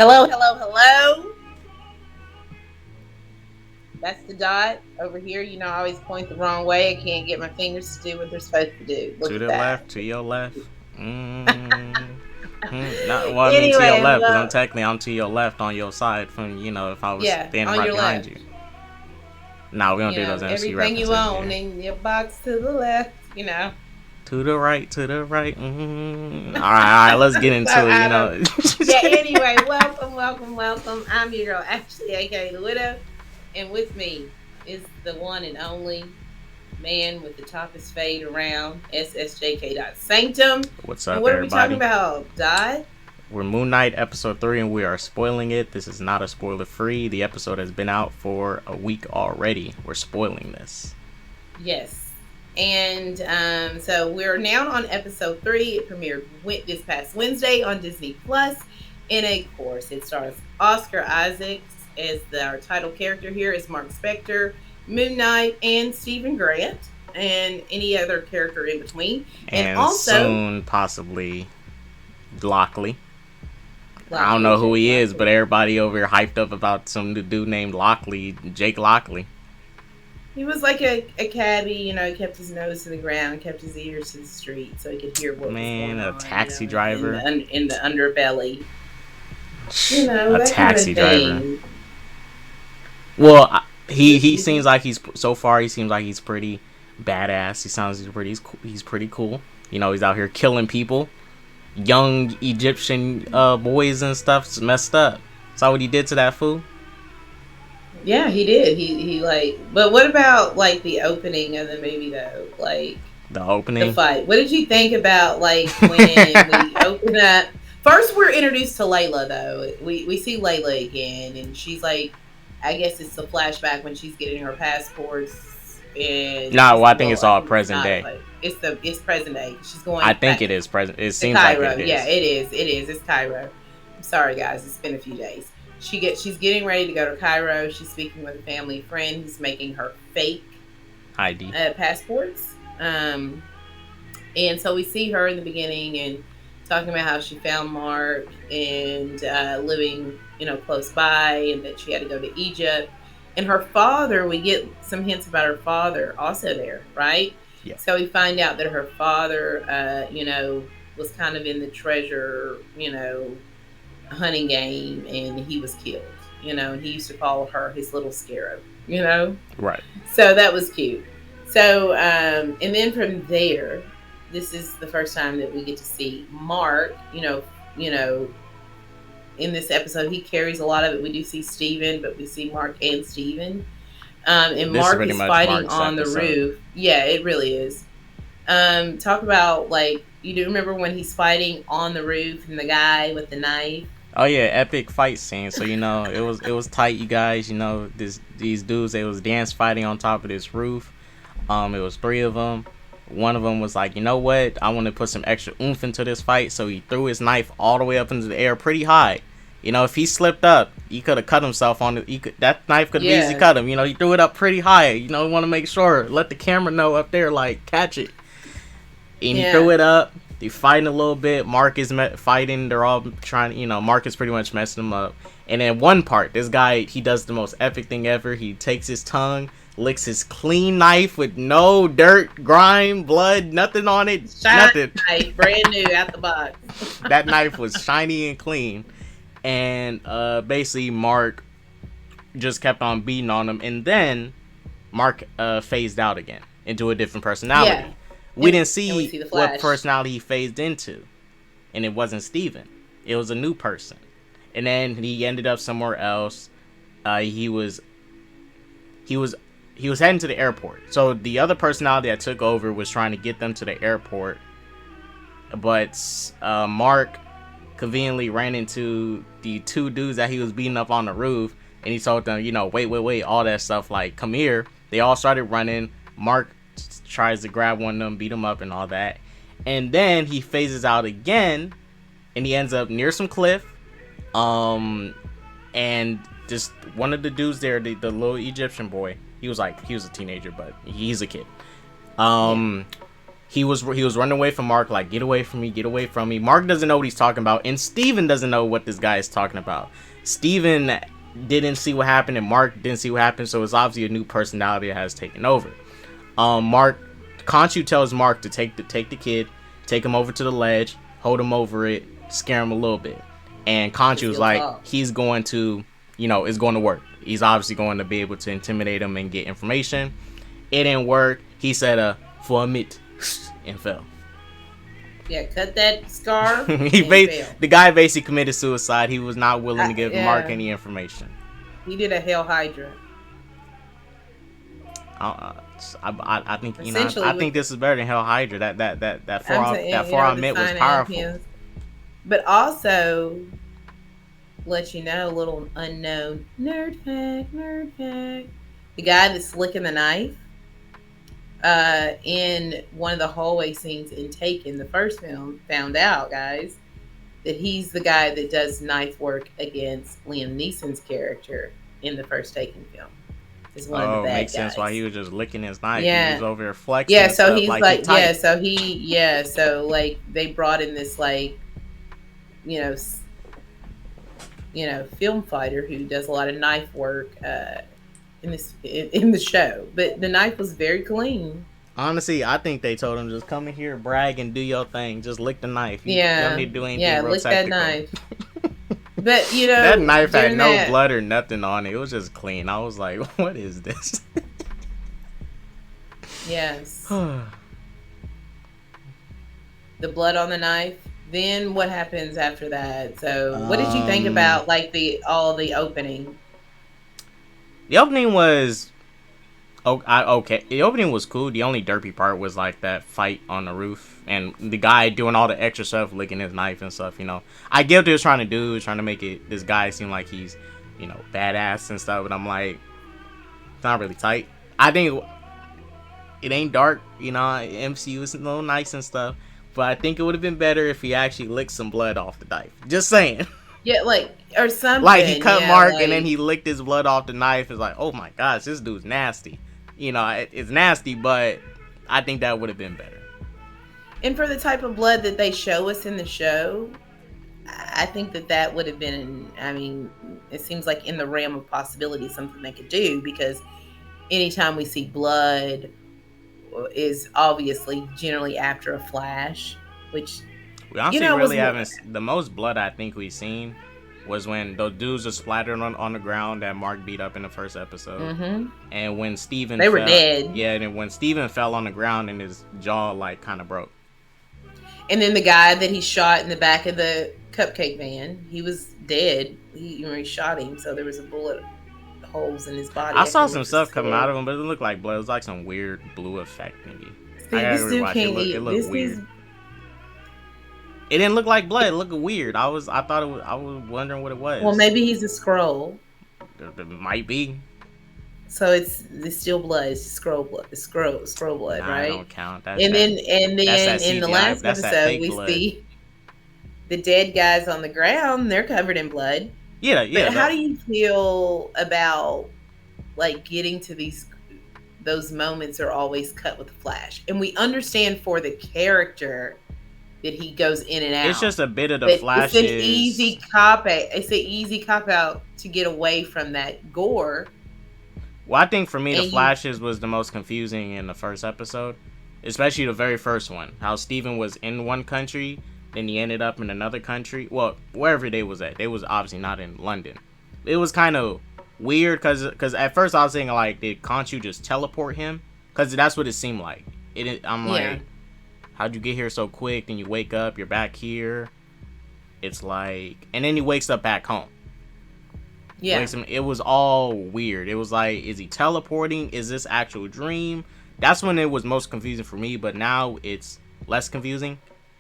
Hello, hello, hello. That's the dot over here. I always point the wrong way. I can't get my fingers to do what they're supposed to do. Look To at the that. left, to your left. Not well. I mean to your Anyway, left, because well, I'm to your left on your side. From if I was yeah, standing on right your behind left. you. Nah, we don't do those MC Everything you references own here. in your box to the left. To the right, to the right. All right. Let's get So into it. out of yeah. Anyway, welcome, welcome, welcome. I'm your girl Ashley, aka the Widow, and with me is the one and only man with the toughest fade around, SSJK. Sanctum. What's And up, what are we talking everybody? about? Dot? We're Moon Knight episode 3, and we are spoiling it. This is not a spoiler free. The episode has been out for a week already. We're spoiling this. Yes. And so we're now on episode 3. It premiered this past Wednesday on Disney Plus. And of course, it stars Oscar Isaacs as our title character here is Mark Spector, Moon Knight, and Stephen Grant, and any other character in between. And And also soon, possibly, Lockley. I don't Lockley, know who Jake he is, but Lockley. everybody over here hyped up about some dude named Lockley, Jake Lockley. He was like a cabbie, he kept his nose to the ground, kept his ears to the street so he could hear what was Man, going a on, taxi in driver. the underbelly, A that kind of taxi driver. thing. Well, You, he you seems think? like so far he seems like he's pretty badass. He sounds he's pretty cool. He's out here killing people, young Egyptian boys and stuff. It's messed up. Saw what he did to that fool. Yeah, he did. He but what about like the opening of the movie though? Like The the opening. fight. What did you think about like when we open up? First, we're introduced to Layla though. We see Layla again, and she's like, I guess it's a flashback when she's getting her passports, and Nah, well, I think it's well, I all think it's present not, day. but it's present day. She's I going think back it is present. It to seems like Cairo. it Yeah, is. it is. It is. It's Cairo. I'm sorry, guys. It's been a few days. She's getting ready to go to Cairo. She's speaking with a family friend who's making her fake ID. passports. And so we see her in the beginning and talking about how she found Mark and living, close by, and that she had to go to Egypt. And her father, we get some hints about her father also there, right? Yeah. So we find out that her father, was kind of in the treasure, hunting game, and he was killed, and he used to call her his little scarab. Right. So that was cute. So, and then from there, this is the first time that we get to see Mark. In this episode, he carries a lot of it. We do see Steven, but we see Mark and Steven. And This is Mark pretty is much fighting Mark's on the episode. roof. Yeah, it really is. Talk about like you do remember when he's fighting on the roof and the guy with the knife. Oh yeah, epic fight scene. So it was tight, you guys. These dudes, they was dance fighting on top of this roof. It was three of them. One of them was like, you know what? I want to put some extra oomph into this fight, so he threw his knife all the way up into the air, pretty high. If he slipped up, he could have cut himself on it. That knife could have easily Yeah, cut him. He threw it up pretty high. Want to make sure, let the camera know up there, like catch it. And he threw yeah, it up. They fighting a little bit. Mark is fighting. They're all trying. Mark is pretty much messing them up. And then one part, this guy, he does the most epic thing ever. He takes his tongue, licks his clean knife with no dirt, grime, blood, nothing on it, shiny nothing. knife, brand new out the box. That knife was shiny and clean. And basically, Mark just kept on beating on him. And then Mark phased out again into a different personality. Yeah, We didn't and we see see the what Flash. personality he phased into, and it wasn't Steven. It was a new person, and then he ended up somewhere else. He was heading to the airport. So the other personality that took over was trying to get them to the airport, but Mark conveniently ran into the two dudes that he was beating up on the roof, and he told them, wait, all that stuff, like, come here. They all started running. Mark tries to grab one of them, beat him up and all that, and then he phases out again, and he ends up near some cliff, and just one of the dudes there, the little Egyptian boy, he was a teenager, but he's a kid, Yeah. he was running away from Mark, like, get away from me, get away from me. Mark doesn't know what he's talking about, and Steven doesn't know what this guy is talking about. Steven didn't see what happened, and Mark didn't see what happened, so it's obviously a new personality that has taken over. Mark Conchu tells Mark to take the kid, take him over to the ledge, hold him over it, scare him a little bit. And Conchu's like, he's going to, it's going to work. He's obviously going to be able to intimidate him and get information. It didn't work. He said, for a minute, and fell. Yeah, cut that scar. The guy basically committed suicide. He was not willing to give Mark any information. He did a Hail Hydra. I think I think this is better than Hail Hydra. That forearm mitt was powerful. But also, let you know, a little unknown nerd fact. The guy that's licking the knife, in one of the hallway scenes in Taken, the first film, found out, guys, that he's the guy that does knife work against Liam Neeson's character in the first Taken film. Is one of the bad makes guys. Sense why he was just licking his knife. Yeah. He was over there flexing. Yeah, so he's like so like they brought in this like, film fighter who does a lot of knife work in the show, but the knife was very clean. Honestly, I think they told him, just come in here, brag, and do your thing. Just lick the knife. You don't need to do anything real lick technical. That knife. But that knife had no blood or nothing on it. It was just clean. I was like, what is this? Yes. The blood on the knife. Then what happens after that? So what did you think about like the opening? The opening was okay. The opening was cool. The only derpy part was like that fight on the roof and the guy doing all the extra stuff, licking his knife and stuff. I get what he was trying to do. Trying to make this guy seem like he's, badass and stuff. But I'm like, it's not really tight. I think it ain't dark. MCU is a little nice and stuff. But I think it would have been better if he actually licked some blood off the knife. Just saying. Yeah, or something. Like he cut Mark and then he licked his blood off the knife. It's like, oh my gosh, this dude's nasty. It's nasty, but I think that would have been better. And for the type of blood that they show us in the show, I think that would have been, it seems like in the realm of possibility, something they could do, because anytime we see blood is obviously generally after a flash, which we honestly really haven't. The most blood I think we've seen was when those dudes are splattered on the ground that Mark beat up in the first episode. Mm-hmm. And when Steven were dead. Yeah, and when Steven fell on the ground and his jaw like kind of broke. And then the guy that he shot in the back of the cupcake van, he was dead. He shot him, so there was a bullet holes in his body. I saw some stuff coming out of him, but it looked like blood. It was like some weird blue effect maybe. This dude can't eat. It looked weird. It didn't look like blood. It looked weird. I was wondering what it was. Well, maybe he's a scroll. It might be. So it's still blood. It's scroll blood. It's scroll blood, right? I don't count. Then in the last episode we see the dead guys on the ground. They're covered in blood. Yeah. But how do you feel about like getting to those moments are always cut with a flash? And we understand for the character that he goes in and out. It's just a bit of the flashes. It's an easy cop out. It's an easy cop out to get away from that gore. Well, I think for me, the flashes was the most confusing in the first episode, especially the very first one. How Steven was in one country, then he ended up in another country. Well, wherever they was at. They was obviously not in London. It was kind of weird because at first I was thinking like, did Conchu just teleport him? Because that's what it seemed like. I'm like, how'd you get here so quick? Then you wake up, you're back here. It's like, and then he wakes up back home. Yeah. It was all weird. It was like, is he teleporting? Is this actual dream? That's when it was most confusing for me. But now it's less confusing.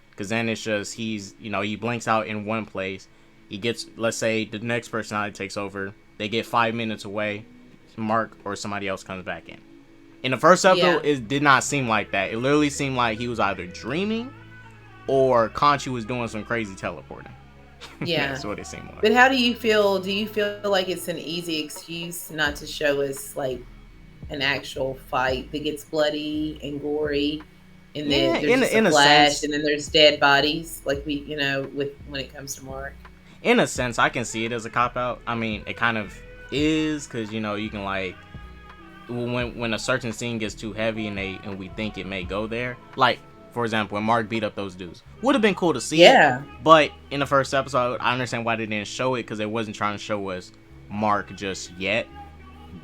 Because then it's just, he blinks out in one place. He gets, let's say the next personality takes over. They get 5 minutes away. Mark or somebody else comes back in. In the first episode, it did not seem like that. It literally seemed like he was either dreaming or Conchu was doing some crazy teleporting. Yeah. That's what it seemed like. But how do you feel? Do you feel like it's an easy excuse not to show us like an actual fight that gets bloody and gory and Yeah, then there's just a in a flash, sense, and then there's dead bodies, like with when it comes to Mark. I can see it as a cop out. I mean, it kind of is because you can like when a certain scene gets too heavy and we think it may go there. Like for example, when Mark beat up those dudes, would have been cool to see. Yeah, But in the first episode, I understand why they didn't show it because they wasn't trying to show us Mark just yet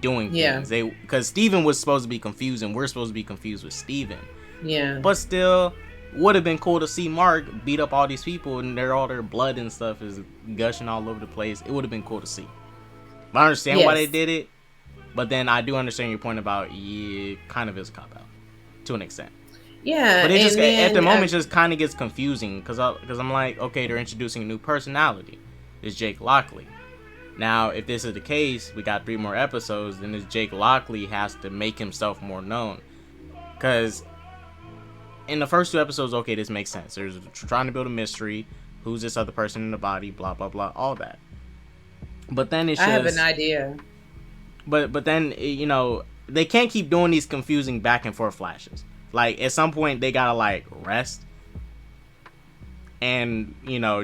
doing yeah, things. They because Steven was supposed to be confused and we're supposed to be confused with Steven. yeah, But still, would have been cool to see Mark beat up all these people and all their blood and stuff is gushing all over the place. It would have been cool to see. I understand why they yes, did it, but then I do understand your point about it kind of is a cop out to an extent. yeah, But it just and at the then moment just kind of gets confusing because I'm like, okay, they're introducing a new personality. It's Jake Lockley. Now, if this is the case, we got 3 more episodes. Then this Jake Lockley has to make himself more known. Because in the first 2 episodes, okay, this makes sense. There's trying to build a mystery. Who's this other person in the body? Blah blah blah. All that. But then it's I have an just, idea. but then they can't keep doing these confusing back and forth flashes. Like at some point they gotta like rest and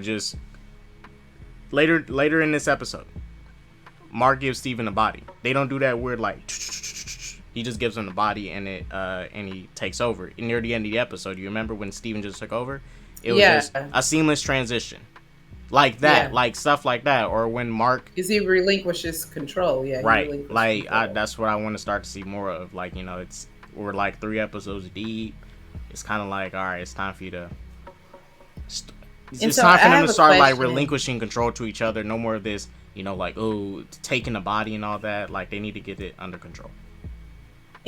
just later in this episode, Mark gives Steven a body. They don't do that weird like he just gives him the body and he takes over. And near the end of the episode, you remember when Steven just took over? It was Yeah, just a seamless transition. Like that, yeah, like stuff like that. Or when Mark because he relinquishes control. Yeah, he right, relinquished like control. that's what I want to start to see more of. Like we're like 3 episodes deep. It's kind of like, all right, it's time for you to And it's so I time for them have to a start like question. relinquishing control to each other. No more of this, like taking the body and all that. Like they need to get it under control.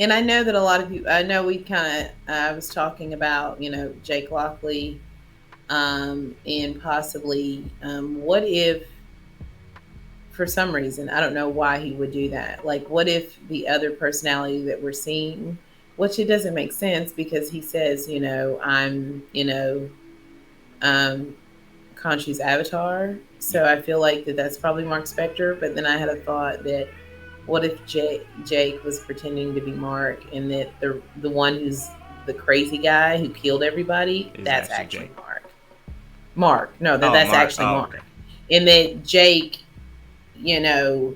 And I know that a lot of people, I know we kind of, I was talking about, Jake Lockley, and possibly, what if, for some reason, I don't know why he would do that. Like, what if the other personality that we're seeing, which it doesn't make sense because he says, I'm, um, Khonshu's avatar. Yeah, So I feel like that's probably Mark Spector. But then I had a thought that what if Jake was pretending to be Mark, and that the one who's the crazy guy who killed everybody, is that's actually actually Jake. Mark. Mark, no, Oh, that's Mark. actually Oh, Mark, okay. and that Jake, you know,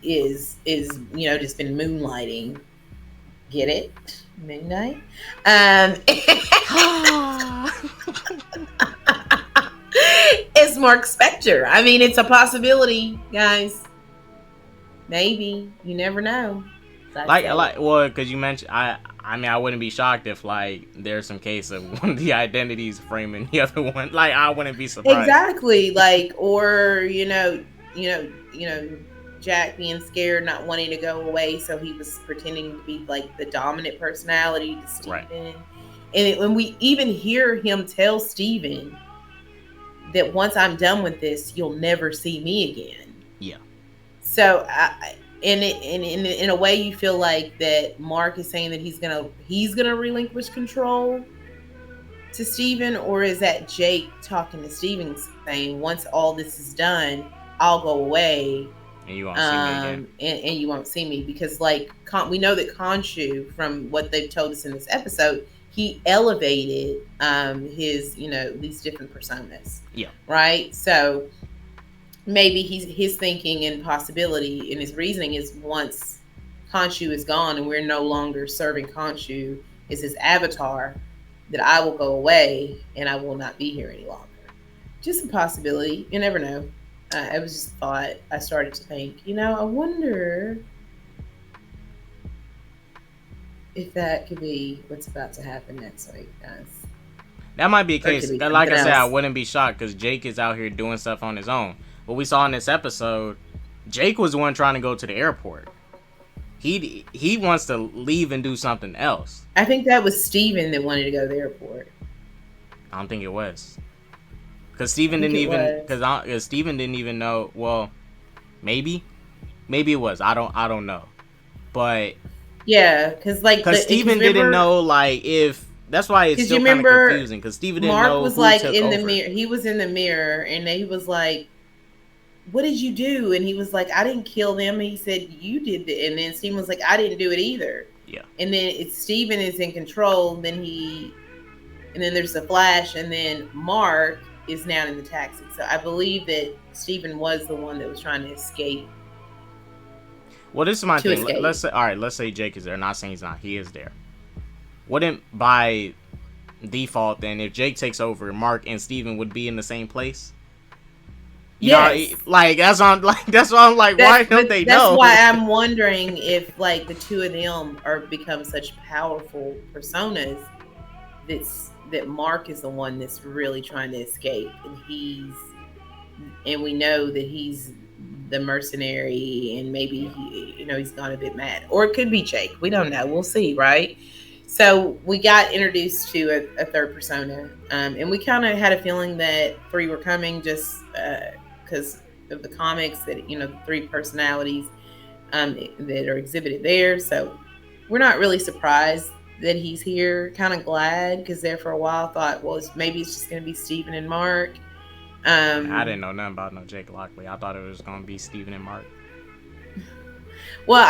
just been moonlighting. Get it? Midnight. It's Mark Spector. I mean, it's a possibility, guys. Maybe you never know. Well, because you mentioned, I mean, I wouldn't be shocked if like there's some case of one of the identities framing the other one. Like, I wouldn't be surprised. Exactly. Like, or Jack being scared, not wanting to go away, so he was pretending to be like the dominant personality to Right. Steven. And when we even hear him tell Steven that once I'm done with this, you'll never see me again. Yeah. So in a way, you feel like that Mark is saying that he's gonna relinquish control to Steven, or is that Jake talking to Steven saying, once all this is done, I'll go away, And you won't see me again. and you won't see me? Because we know that Khonshu, from what they've told us in this episode, he elevated his these different personas. Yeah. Right. So maybe his thinking and possibility and his reasoning is, once Khonshu is gone and we're no longer serving Khonshu as his avatar, that I will go away and I will not be here any longer. Just a possibility. You never know. I was just thought, I started to think, I wonder if that could be what's about to happen next week, guys. That might be a Or it case. could be Like I something said, I else. wouldn't be shocked because Jake is out here doing stuff on his own. What we saw in this episode, Jake was the one trying to go to the airport. He wants to leave and do something else. I think that was Steven that wanted to go to the airport. I don't think it was. Because Steven I think didn't it even. was. Because Steven didn't even know. Well, maybe it was. I don't know. But Yeah, because Steven didn't know like if. That's why it's Because you still kind of remember, confusing. Because Steven didn't Mark know was who like took in the over. mirror. He was in the mirror, and he was like, "What did you do?" And he was like, "I didn't kill them." And he said, "You did it." And then Steven was like, "I didn't do it either." Yeah. And then it's Steven is in control. And then there's the flash, and then Mark is now in the taxi. So I believe that Steven was the one that was trying to escape. Well, this is my To thing. escape. Let's say, all right, let's say Jake is there. Not saying he's not. He is there. Wouldn't by default then, if Jake takes over, Mark and Steven would be in the same place? You know, Yes. like that's on like that's why I'm like, why don't they That's know? why I'm wondering if like the two of them are become such powerful personas that Mark is the one that's really trying to escape, and we know that he's the mercenary, and maybe he's gone a bit mad, or it could be Jake. We don't know. We'll see, right? So we got introduced to a third persona, and we kind of had a feeling that three were coming, just because of the comics that the three personalities that are exhibited there. So we're not really surprised that he's here. Kind of glad, because there for a while I thought, well, maybe it's just going to be Steven and Mark. I mean, I Um, didn't know nothing about no Jake Lockley. I thought it was gonna be Steven and Mark. well,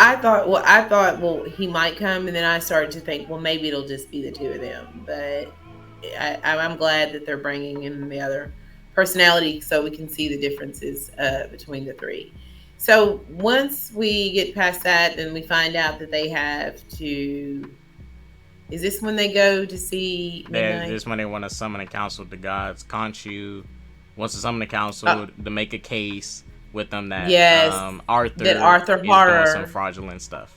he might come, and then I started to think, well, maybe it'll just be the two of them. But I'm glad that they're bringing in the other personality so we can see the differences between the three. So once we get past that, then we find out that they have to. Is this when they go to see Midnight? This when they want to summon a council of the gods. Khonshu wants to summon a Uh, council to make a case with them that yes, that Arthur Arthur is doing some Horror, fraudulent stuff.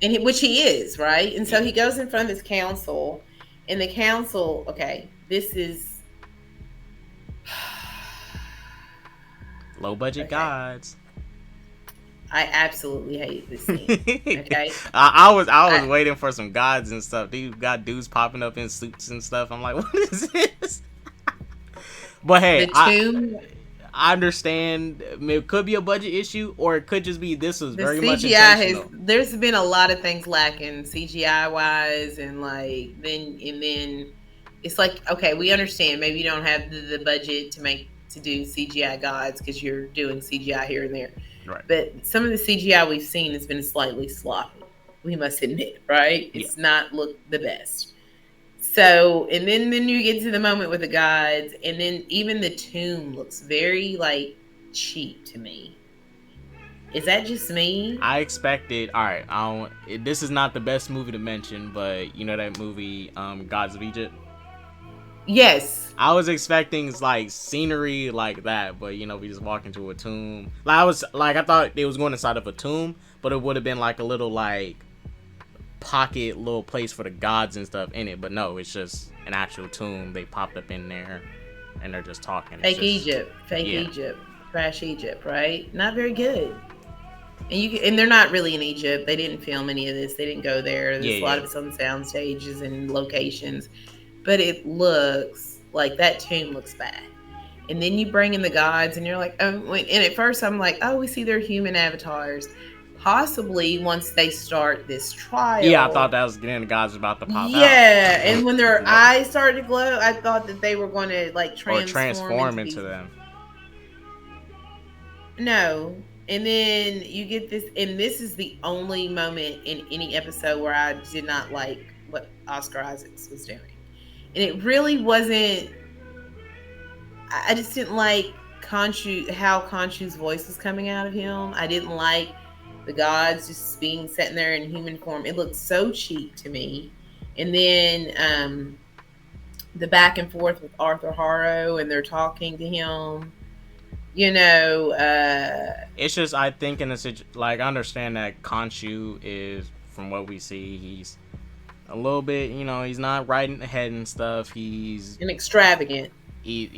which he is, right? And so Yeah. he goes in front of this council, and the council. Okay, this is Low budget okay. gods. I absolutely hate this scene. Okay, I was I, waiting for some gods and stuff. These got dudes popping up in suits and stuff. I'm like, what is this? But hey, the tomb, I understand. It could be a budget issue, or it could just be this was the very much CGI has. intentional. There's been a lot of things lacking CGI wise, and like then it's like, okay, we understand. Maybe you don't have the budget to do CGI gods because you're doing CGI here and there. Right. But some of the CGI we've seen has been slightly sloppy. We must admit, right? Yeah. It's not looked the best. So, and then you get to the moment with the gods, and then even the tomb looks very like cheap to me. Is that just me? I expected. All right. I don't. This is not the best movie to mention, but you know that movie, Gods of Egypt. Yes. I was expecting like scenery like that, but we just walk into a tomb. I thought they was going inside of a tomb, but it would have been like a little like pocket little place for the gods and stuff in it. But no, it's just an actual tomb. They popped up in there, and they're just talking. It's Fake just, Egypt. Fake yeah. Egypt. Trash Egypt, right? Not very good. And they're not really in Egypt. They didn't film any of this. They didn't go there. There's a lot of it's on sound stages and locations. But it looks like that tomb looks bad. And then you bring in the gods, and you're like, oh, and at first I'm like, oh, we see their human avatars. Possibly once they start this trial. Yeah, I thought that was getting the gods about to pop out. Yeah, and when their eyes started to glow, I thought that they were going to like transform into them. No. And then you get this, and this is the only moment in any episode where I did not like what Oscar Isaacs was doing. And it really wasn't, I just didn't like how Khonshu's voice was coming out of him. I didn't like the gods just being sitting there in human form. It looked so cheap to me. And then the back and forth with Arthur Harrow, and they're talking to him. It's just, I think in a like, I understand that Khonshu is, from what we see, he's a little bit, he's not right in the head and stuff. He's an extravagant. He's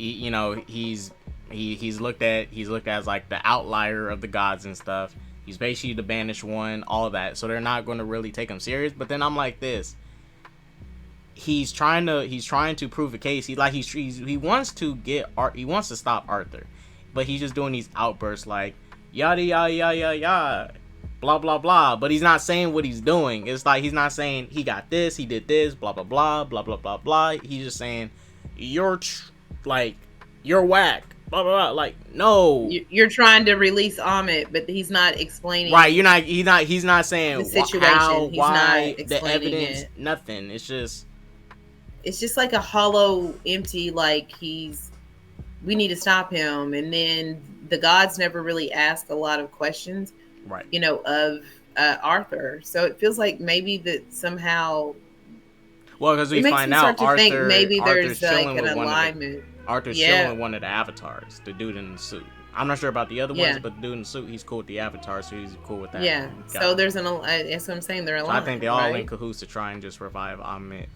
looked at as like the outlier of the gods and stuff. He's basically the banished one, all of that. So they're not going to really take him serious. But then I'm like this. He's trying to prove a case. He wants to stop Arthur, but he's just doing these outbursts like yada yada yada yada, blah blah blah. But he's not saying what he's doing. It's like he's not saying he got this, he did this, blah blah blah blah blah blah blah. He's just saying you're whack. blah blah blah. Like, no, You're trying to release Amit, but he's not right? explaining He's not the saying how, situation. He's not why, the explaining evidence, it. nothing. It's just It's just like a hollow, empty. Like we need to stop him, and then the gods never really ask a lot of questions, right. of Arthur. So it feels like maybe that somehow Well, because we it makes find me out start to think maybe Arthur's there's like chilling an with alignment. chilling Yeah, with one of the avatars, the dude in the suit. I'm not sure about the other ones, yeah, but the dude in the suit, he's cool with the avatar, so he's cool with that yeah. So guy. there's that's what I'm saying. They're So I think they aligned, all in right? cahoots to try and just revive Amit.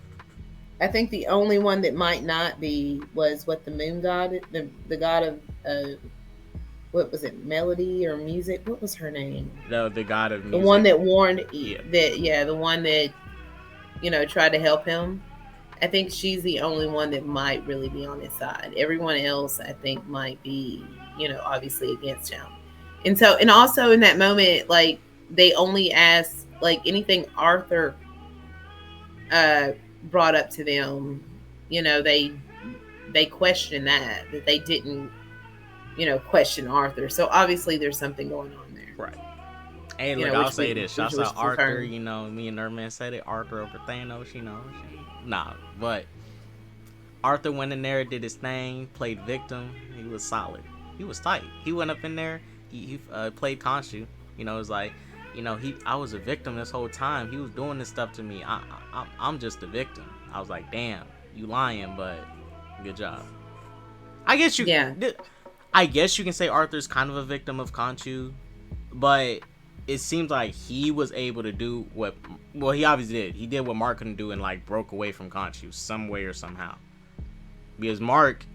I think the only one that might not be was what the moon god, the god of what was it, melody or music? What was her name? The god of The one music. that warned Yeah, that, yeah, the one that tried to help him. I think she's the only one that might really be on his side. Everyone else, I think, might be, obviously against him. And so, and also in that moment, like they only asked like anything Arthur uh brought up to them, they questioned that they didn't, question Arthur. So obviously there's something going on there, right. Hey, look, I'll say this. Shouts which out was Arthur. confirmed. Me and Nerdman said it. Arthur over Thanos. Nah, but Arthur went in there, did his thing, played victim. He was solid. He was tight. He went up in there. He played Khonshu. It was like, I was a victim this whole time. He was doing this stuff to me. I'm just a victim. I was like, damn, you lying, but good job. I guess you. Yeah, I guess you can say Arthur's kind of a victim of Khonshu, but it seems like he was able to do what. Well, he obviously did. He did what Mark couldn't do and like broke away from Khonshu some way or somehow. Because Mark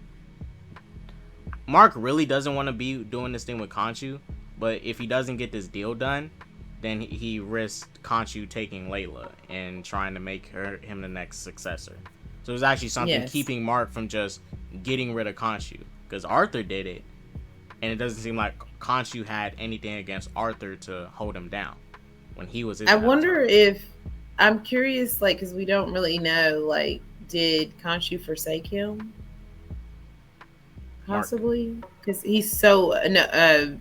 really doesn't want to be doing this thing with Khonshu, but if he doesn't get this deal done, then he risked Khonshu taking Layla and trying to make him the next successor. So it's actually something yes. keeping Mark from just getting rid of Khonshu, because Arthur did it, and it doesn't seem like Khonshu had anything against Arthur to hold him down when he was his I avatar. wonder if I'm curious, like, because we don't really know, like, did Khonshu forsake him? Mark, Possibly, because he's so no,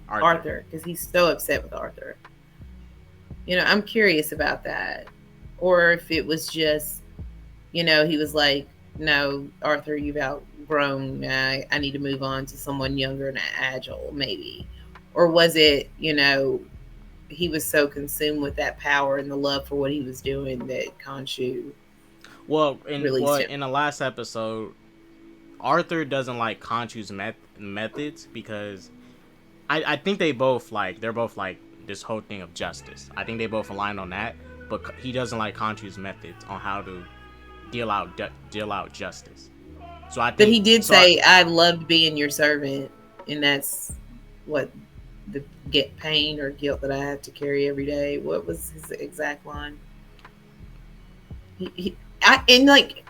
Arthur. Arthur, because he's so upset with Arthur. I'm curious about that, or if it was just, he was like, "No, Arthur, you've outgrown. I need to move on to someone younger and agile, maybe." Or was it, he was so consumed with that power and the love for what he was doing that Khonshu released him? In the last episode, Arthur doesn't like Khonshu's methods because I think they're both like this whole thing of justice. I think they both align on that, but he doesn't like Khonshu's methods on how to deal out justice. So I But think he did so. say, "I loved being your servant," and that's what the get pain or guilt that I have to carry every day. What was his exact line? And like,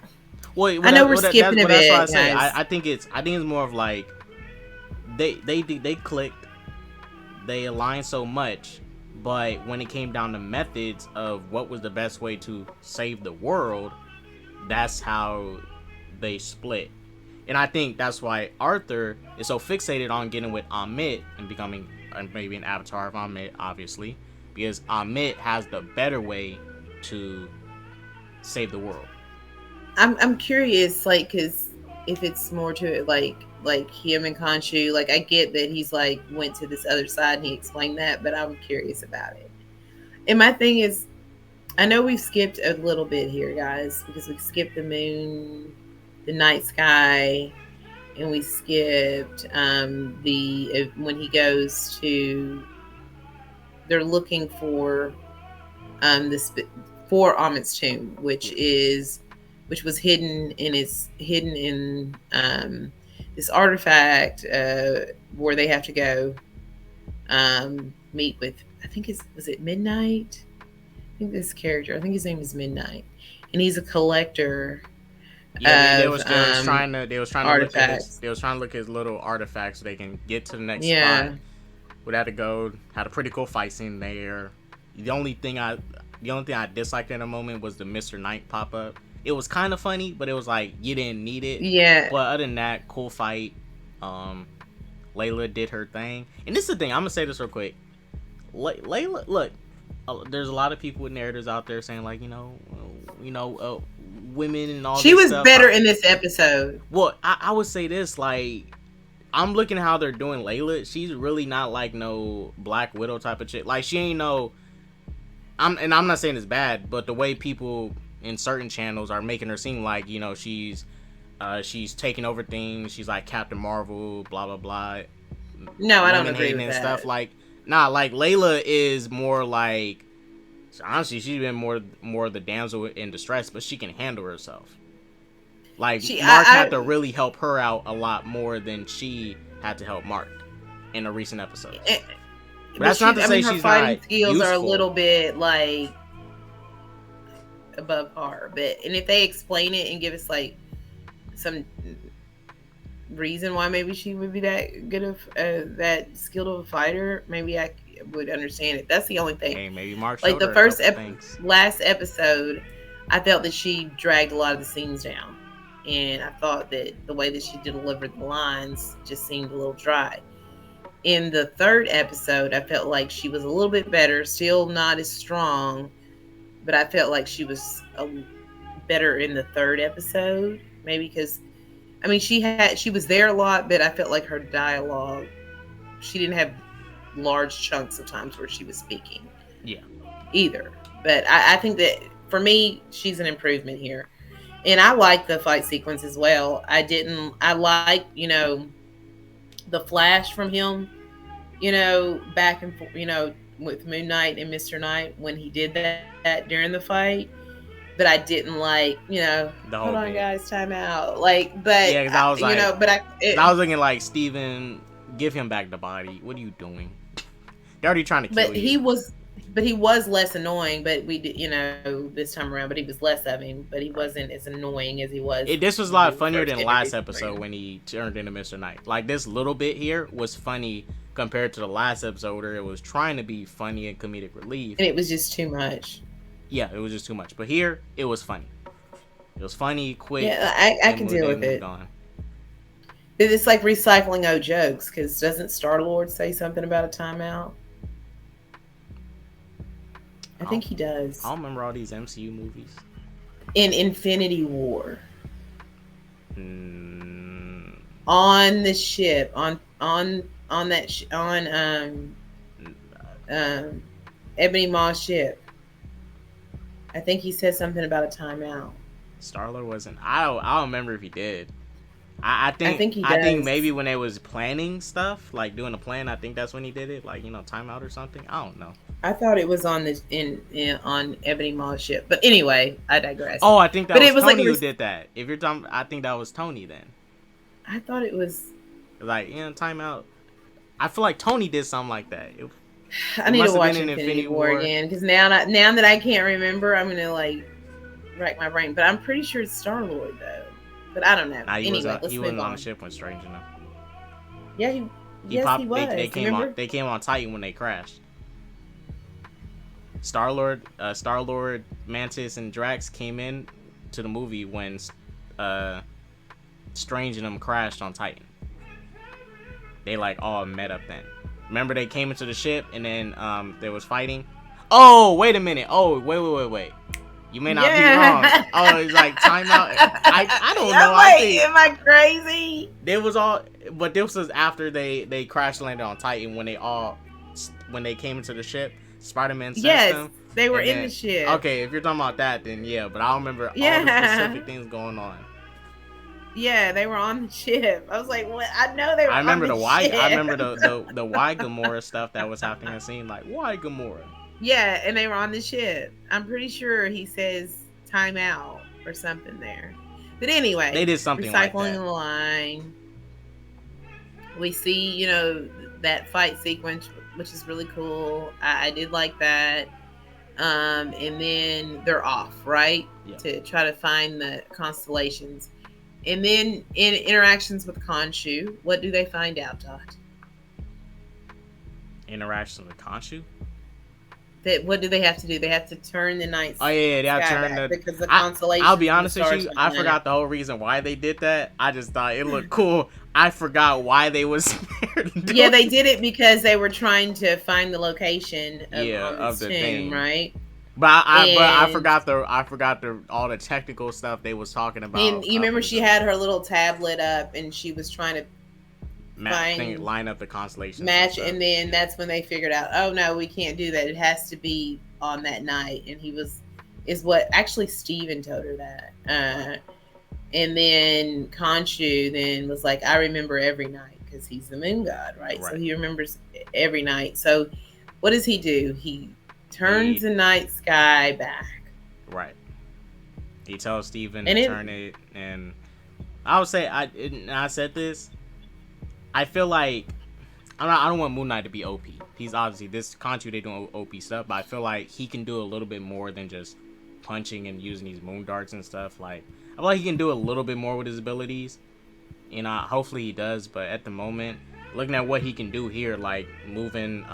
I know we're skipping a That's why I bit, say guys. I think it's more of like they clicked, they aligned so much, but when it came down to methods of what was the best way to save the world, that's how they split. And I think that's why Arthur is so fixated on getting with Amit and becoming maybe an avatar of Amit, obviously, because Amit has the better way to save the world. I'm curious, like, because if it's more to it, like him and Khonshu, like I get that he's like went to this other side and he explained that, but I'm curious about it. And my thing is, I know we've skipped a little bit here, guys, because we skipped the moon, the night sky, and we skipped the when he goes to, they're looking for this for Amit's tomb, Yeah. which was hidden in this artifact where they have to go meet with, I think it's, was it Midnight? I think this character, I think his name is Midnight, and he's a collector Yeah, of they was trying to look at artifacts. his little artifacts so they can get to the next spot. Yeah, Would have to go, had a pretty cool fight scene there. The only thing I disliked in a moment was the Mr. Knight pop up. It was kind of funny, but it was like you didn't need it. yeah. But other than that, cool fight. Layla did her thing. And this is the thing. I'm gonna say this real quick. Layla, look, there's a lot of people with narratives out there saying like, women and all She this was stuff. better in this episode. Well, I would say this, like, I'm looking at how they're doing Layla. She's really not like no Black Widow type of chick. Like, she ain't no. I'm not saying it's bad, but the way people in certain channels are making her seem like, she's taking over things. She's like Captain Marvel, blah blah blah. No, I don't Women agree hating with and that. stuff. Like, nah, like Layla is more like. Honestly, she's been more the damsel in distress, but she can handle herself. Like, Mark had to really help her out a lot more than she had to help Mark in the recent episodes. But that's not to say her she's fighting not skills useful. are a little bit like above par. And if they explain it and give us like some reason why maybe she would be that good of that skilled of a fighter, maybe I would understand it. That's the only thing. Hey, maybe Mark like showed the her first things. last episode, I felt that she dragged a lot of the scenes down, and I thought that the way that she delivered the lines just seemed a little dry. In the third episode, I felt like she was a little bit better, still not as strong, but I felt like she was better in the third episode. Maybe because, I mean, she was there a lot, but I felt like her dialogue, she didn't have large chunks of times where she was speaking. Yeah. Either. But I think that for me, she's an improvement here. And I like the fight sequence as well. I like, the flash from him, back and forth, with Moon Knight and Mr. Knight when he did that during the fight. But I didn't like, The hold whole on, bit. guys, time out. Like, but, Yeah, because I was like, but I was looking like, Steven, give him back the body. What are you doing? They're already trying to kill but you. he was less annoying, but we did, this time around, but he was less of him, but he wasn't as annoying as he was. This was a lot funnier than last episode when he turned into Mr. Knight. Like, this little bit here was funny compared to the last episode where it was trying to be funny and comedic relief. And it was just too much. Yeah, it was just too much. But here, it was funny. It was funny, quick. Yeah, I can deal with it. On. It's like recycling old jokes, because doesn't Star-Lord say something about a timeout? I think he does. I don't remember all these MCU movies. In Infinity War. On the ship, on Ebony Maw's ship. I think he said something about a timeout. Star-Lord wasn't. I don't remember if he did. I think he does. I think maybe when they was planning stuff, like doing a plan, I think that's when he did it, like, timeout or something. I don't know. I thought it was on this on Ebony Maw's ship, but anyway, I digress. Oh, I think that was Tony who did that. If you're talking, I think that was Tony then. I thought it was like, timeout. I feel like Tony did something like that. I need to watch Infinity War again, because now that I can't remember, I'm gonna like rack my brain. But I'm pretty sure it's Star-Lord though. But I don't know. Nah, anyway, let's he move wasn't on on the ship when Strange enough. Yeah, he was. They came on Titan when they crashed. Star-Lord, Mantis, and Drax came in to the movie when Strange and them crashed on Titan. They like all met up then. Remember they came into the ship and then there was fighting. Oh, wait a minute. Oh, wait. You may not be wrong. Oh, it's like timeout. I don't know. Am I crazy? This was after they crash landed on Titan when they came into the ship. Spider-Man sent them. They were in the ship. Okay, if you're talking about that, then yeah. But I don't remember all the specific things going on. Yeah, they were on the ship. I was like, what? I know they were. I remember the why Gamora stuff that was happening. I seen like, why Gamora? Yeah, and they were on the ship. I'm pretty sure he says time out or something there. But anyway, they did something like that. Recycling the line. We see, that fight sequence, which is really cool. I did like that. And then they're off, right? Yeah. To try to find the constellations. And then in interactions with Khonshu, what do they find out, Todd? Interactions with Khonshu? That what do they have to do? They have to turn the night Oh yeah, they sky turned back the. because the I'll constellations be and the honest with stars you. don't I line up. forgot the whole reason why they did that. I just thought it looked cool. I forgot why they was Yeah, doing they it. did it because they were trying to find the location of Yeah, on of this the tomb, thing. right? But I And forgot the all the technical stuff they was talking and about you up remember she until had her little tablet up and she was trying to find line up the constellations and match, stuff. and then that's when they figured out, oh no, we can't do that. It has to be on that night. And he was is what actually Steven told her that. And then Khonshu then was like, I remember every night because he's the moon god, right? So Right. he remembers every night. So what does he do? He turns He the night sky back. right. He tells Steven to And it turn it, and I would say I said this. I feel like I don't want Moon Knight to be OP. He's obviously this country they doing OP stuff, but I feel like he can do a little bit more than just punching and using these moon darts and stuff. Like I feel like he can do a little bit more with his abilities. You know, hopefully he does. But at the moment, looking at what he can do here, like moving.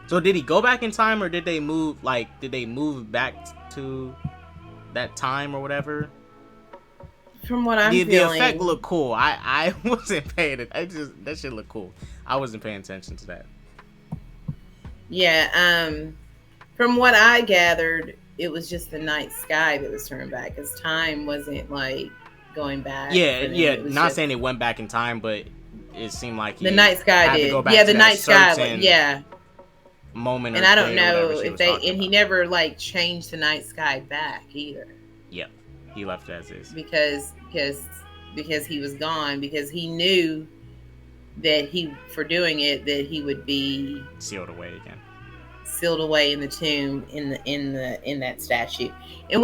So did he go back in time, or did they move? Like, did they move back to that time or whatever? from what I'm The effect feeling, looked cool. I wasn't paying it. I just that shit looked cool. I wasn't paying attention to that. yeah, from what I gathered, it was just the night sky that was turned back because time wasn't like going back Yeah, for them. yeah. It was Not just saying it went back in time, but it seemed like the he night sky had to go did. back Yeah, to the that night sky, like, certain yeah. moment And or I don't day or whatever know she if was they talking and he about. never like changed the night sky back either Yep, he left it as is, because he was gone because he knew that he for doing it that he would be sealed away again. sealed away in the tomb in that statue. And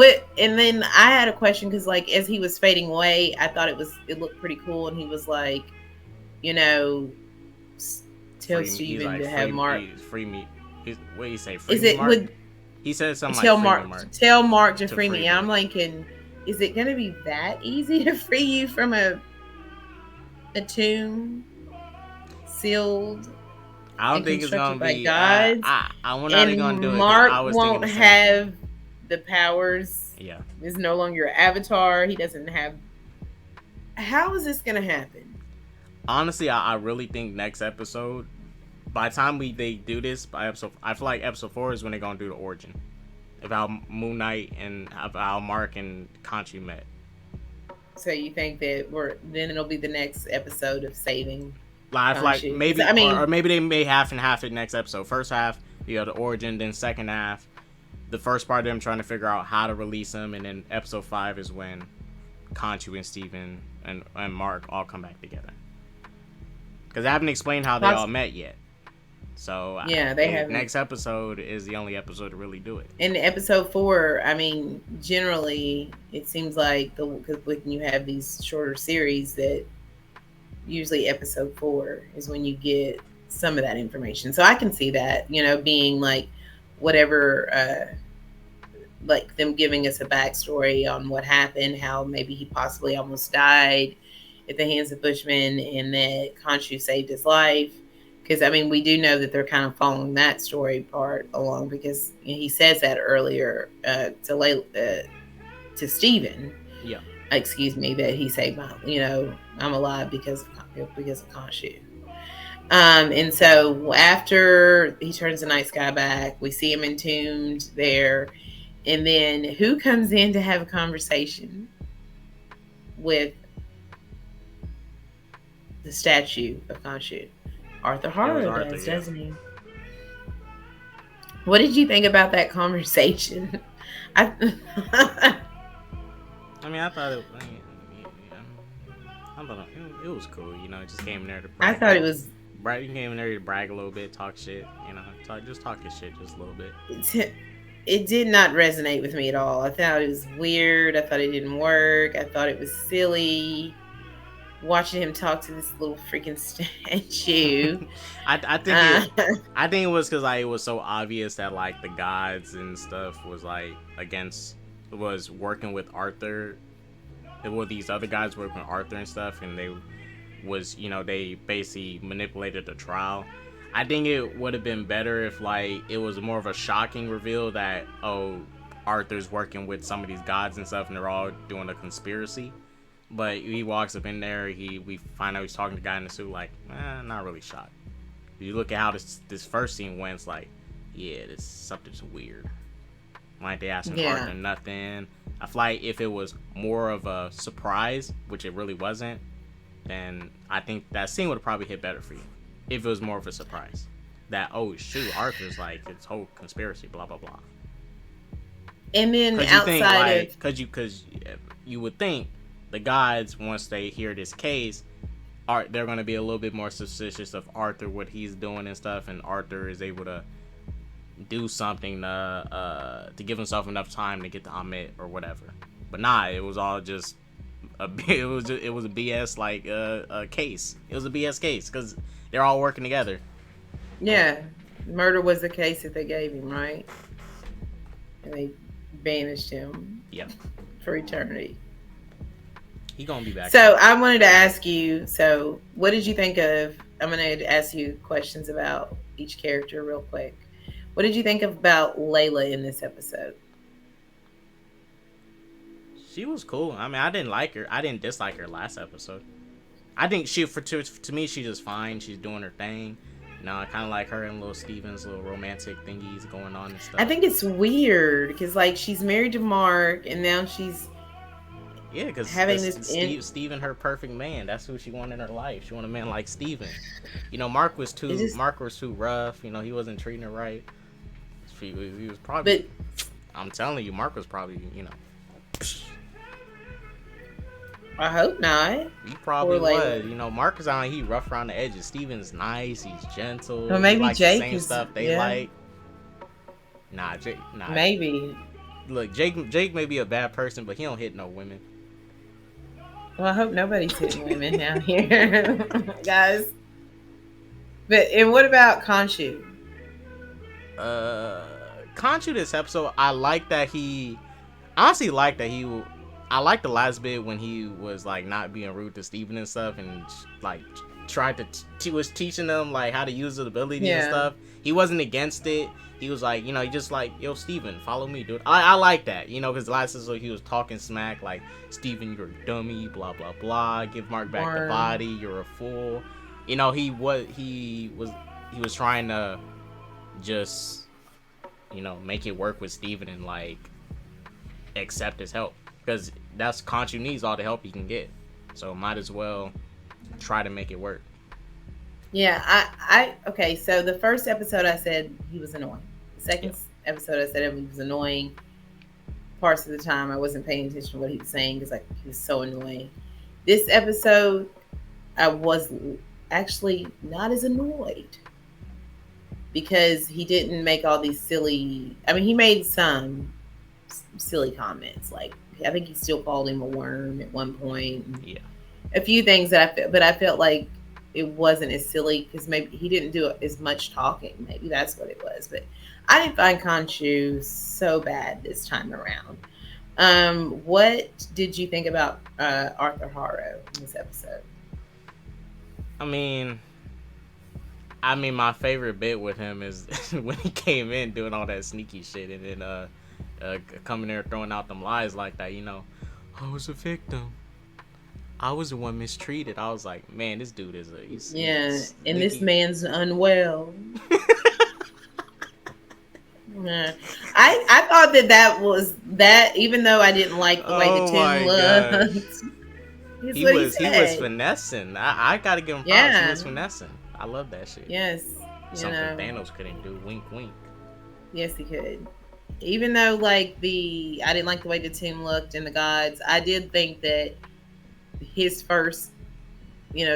then I had a question because like as he was fading away, I thought it looked pretty cool, and he was like, you know, tell Free me. He's Steven like to have Mark. free me. What do you say? Free Is me, it Mark. would He said something like free me, Mark, tell Mark to to free free me? And me. I'm thinking, is it going to be that easy to free you from a tomb sealed I don't and think it's constructed gonna by be. gods? I wonder how they And gonna do it because Mark I was thinking won't the same thing. have the powers. Yeah. Is no longer your avatar. He doesn't have. How is this going to happen? Honestly, I really think next episode, by the time they do this by episode, I feel like episode 4 is when they're gonna do the origin of how Moon Knight and how Mark and Khonshu met. So you think that then it'll be the next episode of saving Like I feel like Khonshu? maybe I mean, or maybe they may half and half it next episode. First half, the origin, then second half, the first part of them trying to figure out how to release him, and then episode 5 is when Khonshu and Steven and Mark all come back together. Because I haven't explained how they all met yet. So yeah, they have. Next episode is the only episode to really do it. In episode 4, I mean, generally it seems like because when you have these shorter series, that usually episode 4 is when you get some of that information. So I can see that, being like whatever, like them giving us a backstory on what happened, how maybe he possibly almost died at the hands of Bushmen, and that Khonshu saved his life. Because I mean, we do know that they're kind of following that story part along because he says that earlier to Steven. Yeah. Excuse me, that he saved my. I'm alive because of Khonshu. And so after he turns the night sky back, we see him entombed there. And then who comes in to have a conversation with the statue of Khonshu? Arthur Harrow does, doesn't he? What did you think about that conversation? I mean, I thought it was cool. It just came in there to brag. I thought it was. Right, you came in there to brag a little bit, talk shit. Just talking shit just a little bit. It did not resonate with me at all. I thought it was weird. I thought it didn't work. I thought it was silly. Watching him talk to this little freaking statue. I think it was because it was so obvious that the gods and stuff was was working with Arthur. There were these other guys working with Arthur and stuff, and they basically manipulated the trial. I think it would have been better if like it was more of a shocking reveal that Arthur's working with some of these gods and stuff, and they're all doing a conspiracy. But he walks up in there. We find out he's talking to the guy in the suit. Like, not really shocked. You look at how this first scene went. It's like, yeah, this something's weird. Why ain't they asking Yeah. Arthur nothing? I feel like if it was more of a surprise, which it really wasn't, then I think that scene would have probably hit better for you. If it was more of a surprise. That, oh shoot, Arthur's like, it's whole conspiracy, blah, blah, blah. And then Because you think, outside like, of because you would think the gods, once they hear this case, they're going to be a little bit more suspicious of Arthur, what he's doing and stuff, and Arthur is able to do something to give himself enough time to get to Amit or whatever. But nah, it was all just it was a BS like a case. It was a BS case because they're all working together. yeah, murder was the case that they gave him, right? And they banished him Yep, for eternity. he gonna be back. So I wanted to ask you. So what did you think of? I'm going to ask you questions about each character real quick. What did you think about Layla in this episode? She was cool. I mean, I didn't like her. I didn't dislike her last episode. I think to me she's just fine. She's doing her thing. You know, I kind of like her and little Steven's little romantic thingies going on and I stuff. think it's weird because like she's married to Mark and now she's Yeah, because having this Steven, her perfect man. That's who she wanted in her life. She wanted a man like Steven. You know, just, Mark was too rough. You know, he wasn't treating her right. He was but probably. I'm telling you, Mark was probably, you know. I hope not. He Poor probably was. Layla. You know, Mark is on. He rough around the edges. Steven's nice. He's Well, gentle. He maybe likes the Jake same is. stuff they Yeah, like. Nah, Jake. Nah. maybe. Look, Jake may be a bad person, but he don't hit no women. Well, I hope nobody's hitting women down here, guys. But and what about Khonshu? Uh, Conchu this episode, I like that he. Honestly, like that he. I like the last bit when he was like not being rude to Steven and stuff, and like tried to. He was teaching them like how to use his ability and Yeah, stuff. He wasn't against it. He was like, you know, he just like, yo, Steven, follow me, dude. I like that, you know, because last episode he was talking smack, like, Steven, you're a dummy, blah, blah, blah. Give Mark back the or body. You're a fool. You know, he was trying to just, you know, make it work with Steven and like accept his help. Because that's Conchu needs all the help he can get. So might as well try to make it work. yeah. I okay. So the first episode, I said he was annoying. The second Yeah. episode, I said he was annoying. Parts of the time, I wasn't paying attention to what he was saying because like he was so annoying. This episode, I was actually not as annoyed because he didn't make all these silly. I mean, he made some silly comments. Like I think he still called him a worm at one point. Yeah. A few things that I felt, but I felt like it wasn't as silly because maybe he didn't do as much talking. Maybe that's what it was. But I didn't find Khonshu so bad this time around. What did you think about Arthur Harrow in this episode? I mean, my favorite bit with him is when he came in doing all that sneaky shit and then coming there throwing out them lies like that. You know, I was a victim. I was the one mistreated. I was like, man, this dude is Yeah, he's and this sneaky. man's unwell. Yeah. I thought that was that. Even though I didn't like the way the Oh tune my gosh. looked, is what he He was said. finessing. I gotta give him props. He Yeah. was finessing. I love that shit. Yes. You Something know. Thanos couldn't do. Wink, wink. Yes, he could. Even though like I didn't like the way the team looked and the gods, I did think that his first,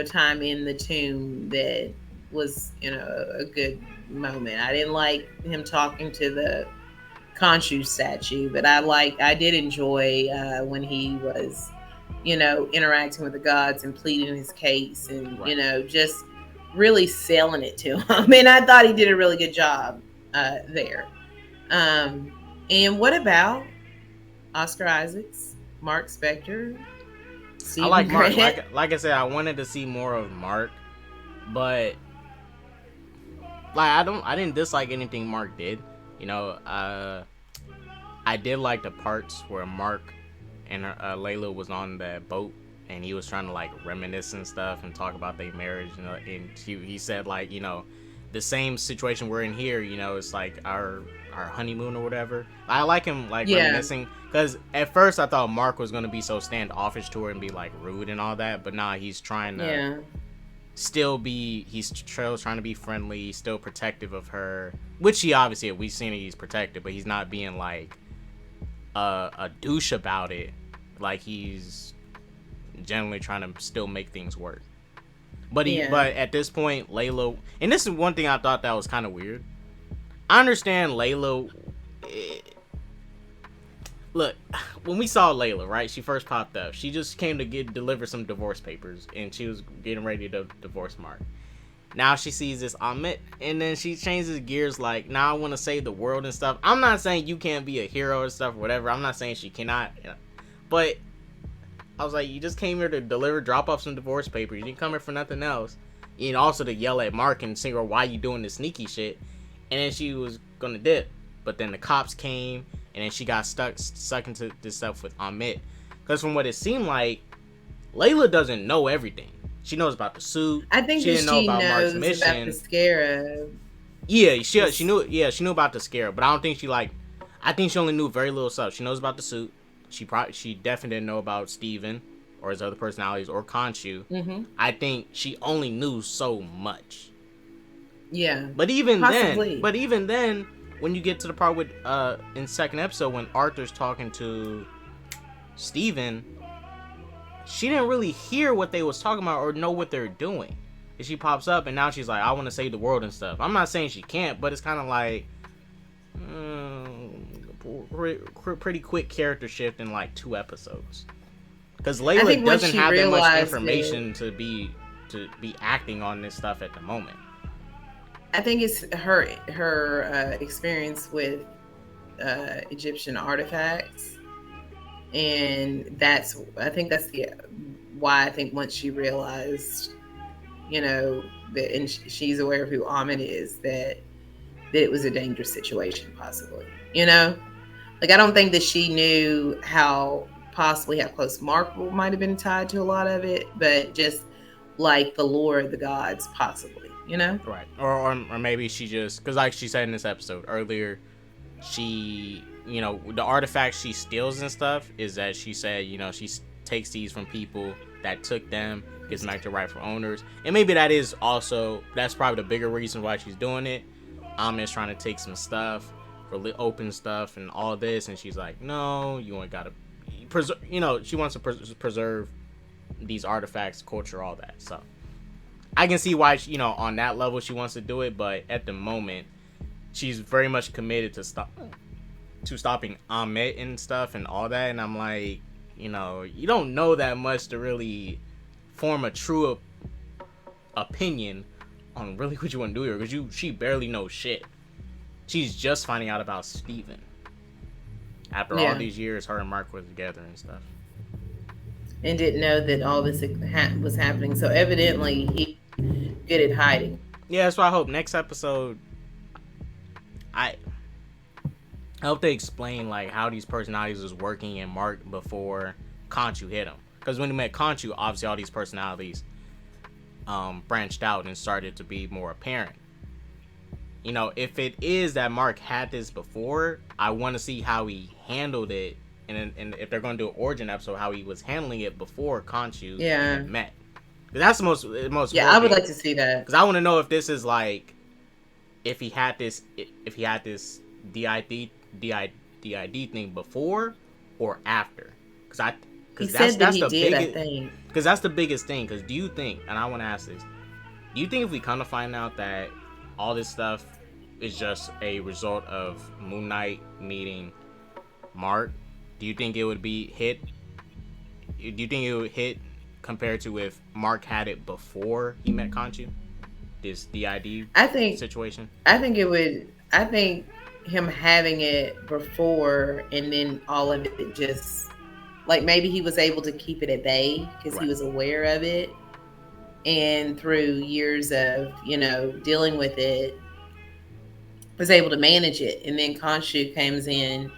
time in the tomb that was, a good moment. I didn't like him talking to the Khonshu statue, but I did enjoy when he was, interacting with the gods and pleading his case and, Right. just really selling it to him. And I thought he did a really good job there. And what about Oscar Isaacs, Mark Spector, I Stephen like Mark. Grant? Like I said, I wanted to see more of Mark, but like I didn't dislike anything Mark did. You know, I did like the parts where Mark and Layla was on that boat and he was trying to like reminisce and stuff and talk about their marriage. You know, and he said like, you know, the same situation we're in here. You know, it's like our honeymoon or whatever. I like him like Yeah, reminiscing because at first I thought Mark was gonna be so standoffish to her and be like rude and all that, but nah, he's trying to yeah, still be he's trying to be friendly, still protective of her, which he obviously we've seen it, he's protective, but he's not being like a douche about it. Like he's generally trying to still make things work. yeah. But at this point, Layla, and this is one thing I thought that was kind of weird. I understand Layla. eh, Look, when we saw Layla, right? She first popped up. She just came to deliver some divorce papers, and she was getting ready to divorce Mark. Now she sees this Amit, and then she changes gears. Like, now I want to save the world and stuff. I'm not saying you can't be a hero or stuff, or whatever. I'm not saying she cannot, but I was like, you just came here to drop off some divorce papers. You didn't come here for nothing else. And also to yell at Mark and say, why you doing this sneaky shit? And then she was gonna dip, but then the cops came, and then she got stuck into this stuff with Amit. Because from what it seemed like, Layla doesn't know everything. She knows about the suit. I think She that didn't know she about Mark's knows about the mission. scarab. Yeah, she knew. Yeah, she knew about the scare, but I don't think she like. I think she only knew very little stuff. She knows about the suit. She definitely didn't know about Steven or his other personalities or Khonshu. Mm-hmm. I think she only knew so much. Yeah, But possibly. even then, when you get to the part with in second episode when Arthur's talking to Steven, she didn't really hear what they was talking about or know what they're doing. And she pops up and now she's like, I want to save the world and stuff. I'm not saying she can't, but it's kind of like pretty quick character shift in like 2 epidos. Because Layla doesn't have that much information to be acting on this stuff at the moment. I think it's her experience with Egyptian artifacts, and I think that's the why I think once she realized, you know, that and she's aware of who Ahmed is, that it was a dangerous situation, possibly. You know, like I don't think that she knew how close Mark might have been tied to a lot of it, but just like the lore of the gods, possibly. You know, Right. Or maybe she just, because like she said in this episode earlier, she, you know, the artifacts she steals and stuff is that she said, you know, she takes these from people that took them, gives them back to rightful owners. And maybe that's probably the bigger reason why she's doing it. Amit's trying to take some stuff for open stuff and all this, and she's like, no, you only gotta preserve, you know, she wants to preserve these artifacts, culture, all that. So I can see why, you know, on that level she wants to do it, but at the moment she's very much committed to stopping Ahmet and stuff and all that. And I'm like, you know, you don't know that much to really form a true opinion on really what you want to do here, because she barely knows shit. She's just finding out about Steven after all these years her and Mark were together and stuff, and didn't know that all this was happening. So evidently he good at hiding. yeah. That's why I hope next episode I hope they explain like how these personalities was working in Mark before Khonshu hit him. Because when he met Khonshu, obviously all these personalities branched out and started to be more apparent. You know, if it is that Mark had this before, I want to see how he handled it, and if they're going to do an origin episode, how he was handling it before Khonshu met. Because that's the most. Yeah, I would like to see that. Because I want to know if this is like, if he had this DID thing before or after. Because that's the biggest thing. Because that's the biggest thing. Because do you think, and I want to ask this, do you think if we come to find out that all this stuff is just a result of Moon Knight meeting Mark, do you think it would be hit? Do you think it would hit compared to if Mark had it before he met Khonshu? This DID situation? I think it would. I think him having it before and then all of it just, like, maybe he was able to keep it at bay because he was aware of it. And through years of, you know, dealing with it, was able to manage it, and then Khonshu comes in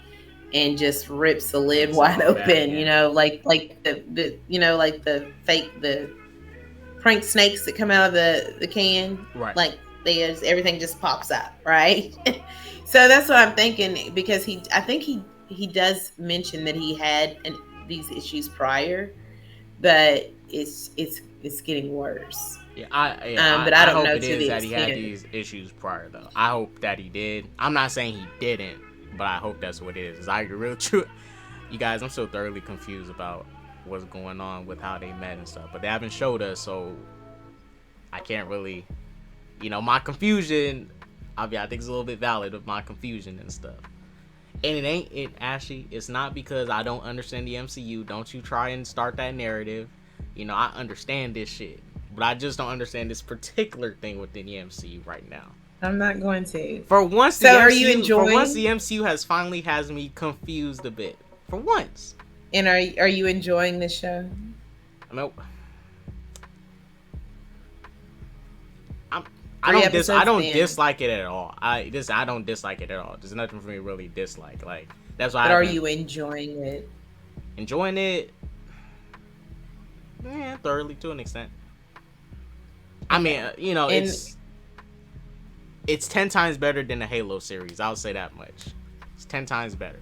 and just rips the lid Makes it wide all bad open. again. Like the like the prank snakes that come out of the can, Right. like there's everything just pops up, right? So that's what I'm thinking, because I think he does mention that he had these issues prior, but it's getting worse. But I I don't hope know it to is the that he had extent. these issues prior though. I hope that he did. I'm not saying he didn't, but I hope that's what it is. 'Cause I real true. You guys, I'm so thoroughly confused about what's going on with how they met and stuff. But they haven't showed us, so I can't really, my confusion. I think it's a little bit valid of my confusion and stuff. And it ain't it, Ashley. It's not because I don't understand the MCU. Don't you try and start that narrative. I understand this shit, but I just don't understand this particular thing within the MCU right now. I'm not going to. For once, So are you enjoying? The MCU has finally has me confused a bit. For once, And are you enjoying the show? I mean, I'm, Three I episodes don't in. dislike it at all. I don't dislike it at all. There's nothing for me to really dislike. Like that's why I But are haven't you enjoying it? enjoying it. Thoroughly to an extent. I mean, Okay. And it's 10 times better than the Halo series. I'll say that much. It's 10 times better.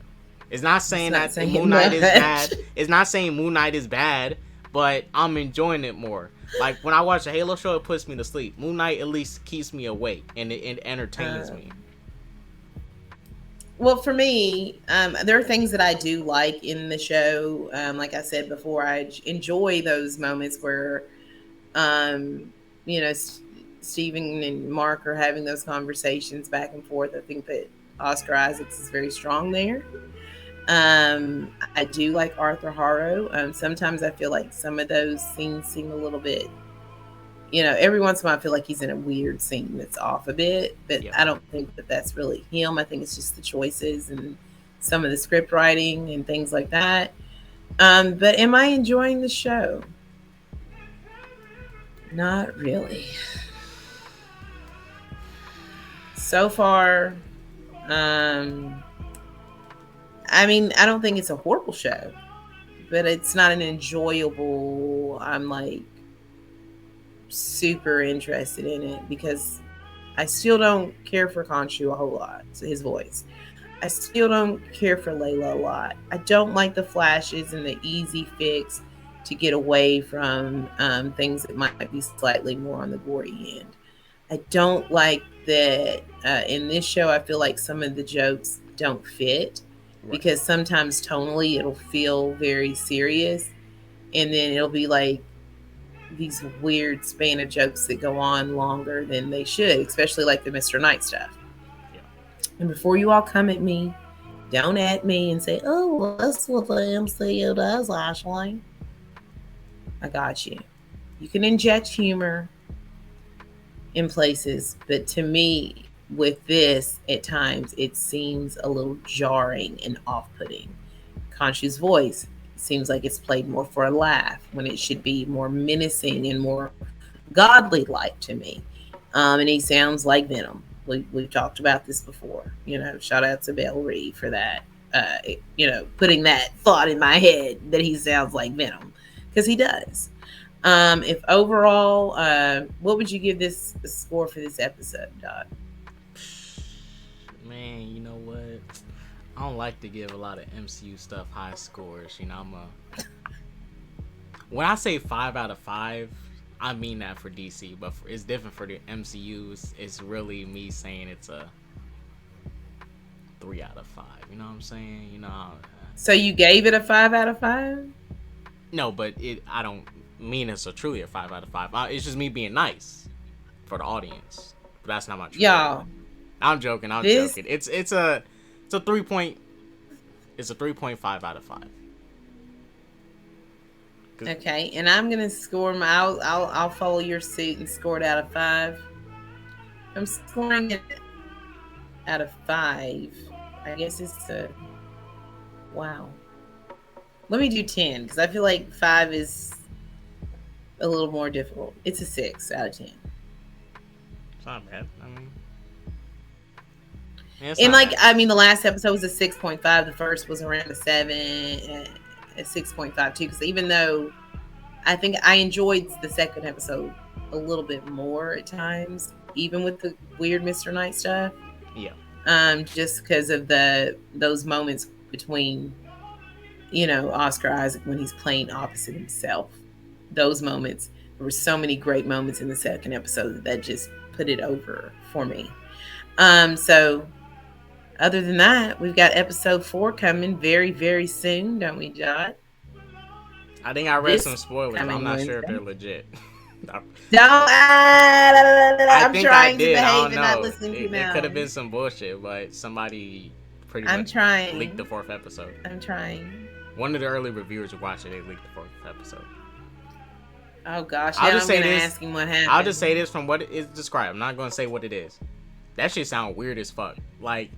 It's not it's saying not that saying Moon Knight is much. bad. It's not saying Moon Knight is bad, but I'm enjoying it more. Like when I watch a Halo show, it puts me to sleep. Moon Knight at least keeps me awake and it entertains me. Well, for me, there are things that I do like in the show. Like I said before, I enjoy those moments where, um, you know, Stephen and Mark are having those conversations back and forth. I think that Oscar Isaacs is very strong there. I do like Arthur Harrow. Sometimes I feel like some of those scenes seem a little bit, every once in a while I feel like he's in a weird scene that's off a bit, but Yeah. I don't think that that's really him. I think it's just the choices and some of the script writing and things like that. But am I enjoying the show? Not really. So far, um, I mean, I don't think it's a horrible show, but it's not an enjoyable. I'm like super interested in it because I still don't care for Khonshu a whole lot. His voice. I still don't care for Layla a lot. I don't like the flashes and the easy fix to get away from things that might be slightly more on the gory end. I don't like that in this show. I feel like some of the jokes don't fit Right. because sometimes tonally it'll feel very serious, and then it'll be like these weird span of jokes that go on longer than they should, especially like the Mr. Knight stuff. Yeah. And before you all come at me, don't at me and say, "Oh, well, that's what the MCU does, Ashley." I got you. You can inject humor in places, but to me, with this, at times, it seems a little jarring and off-putting. Khonshu's voice seems like it's played more for a laugh when it should be more menacing and more godly like to me. And he sounds like Venom. We've talked about this before. Shout out to Belle Reed for that. Putting that thought in my head that he sounds like Venom, because he does. If overall, what would you give this score for this episode, Dot? Man, you know what? I don't like to give a lot of MCU stuff high scores. When I say 5 out of 5, I mean that for DC, but it's different for the MCU. It's really me saying it's a 3 out of 5. You know what I'm saying? So you gave it a 5 out of 5? No, but I don't mean it's a truly a 5 out of 5. It's just me being nice for the audience, but that's not my true rating. Y'all, I'm joking. I'm this joking. It's a 3 point. It's a 3.5 out of 5. okay, and I'm gonna score my. I'll follow your suit and score it out of 5. I'm scoring it out of 5. I guess it's a wow. Let me do 10 because I feel like 5 is a little more difficult. It's a 6 out of 10. It's not bad. I mean, It's And not like, bad. I mean, the last episode was a 6.5. The first was around a 7, a 6.5 too. Because even though I think I enjoyed the second episode a little bit more at times, even with the weird Mr. Knight stuff. Yeah. Just because of those moments between, Oscar Isaac when he's playing opposite himself. Those moments, there were so many great moments in the second episode that just put it over for me. So other than that, we've got episode 4 coming very, very soon, don't we, Jot? I think I read some This spoilers, but I'm coming not sure if they're Wednesday. legit. Don't. I I'm think I trying to did. I behave don't and not know. listen to It could have been mouths. some bullshit, but somebody pretty I'm much leaked the trying. fourth episode. I'm trying. One of the early reviewers who watched it, they leaked the fourth episode. Oh gosh, I'll now just I'm say gonna this. ask him what I'll just say happened. this from what it is described. I'm not gonna say what it is. That shit sound weird as fuck. Like,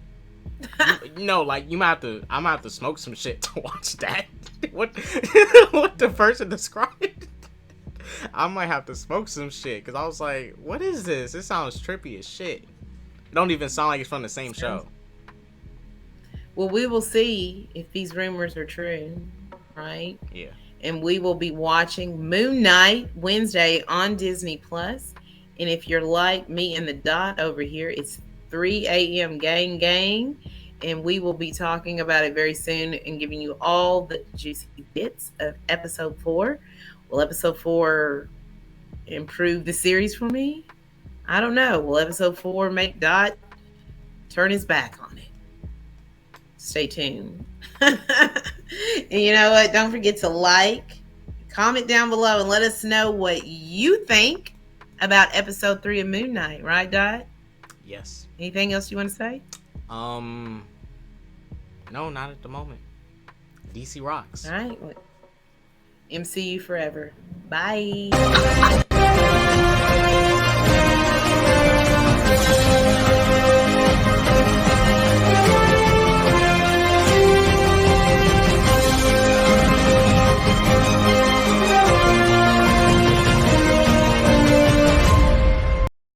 like you might have to. I'm gonna have to smoke some shit to watch that. What? What the person described? I might have to smoke some shit because I was like, what is this? It sounds trippy as shit. It don't even sound like it's from the same show. Well, we will see if these rumors are true, right? Yeah. And we will be watching Moon Knight Wednesday on Disney Plus. And if you're like me and the Dot over here, it's 3 a.m. gang, and we will be talking about it very soon and giving you all the juicy bits of episode 4. Will episode 4 improve the series for me? I don't know. Will episode 4 make Dot turn his back on it? Stay tuned. And you know what? Don't forget to like, comment down below, and let us know what you think about episode 3 of Moon Knight. Right, Dot? Yes. Anything else you want to say? No, not at the moment. DC rocks. All right. MCU forever. Bye.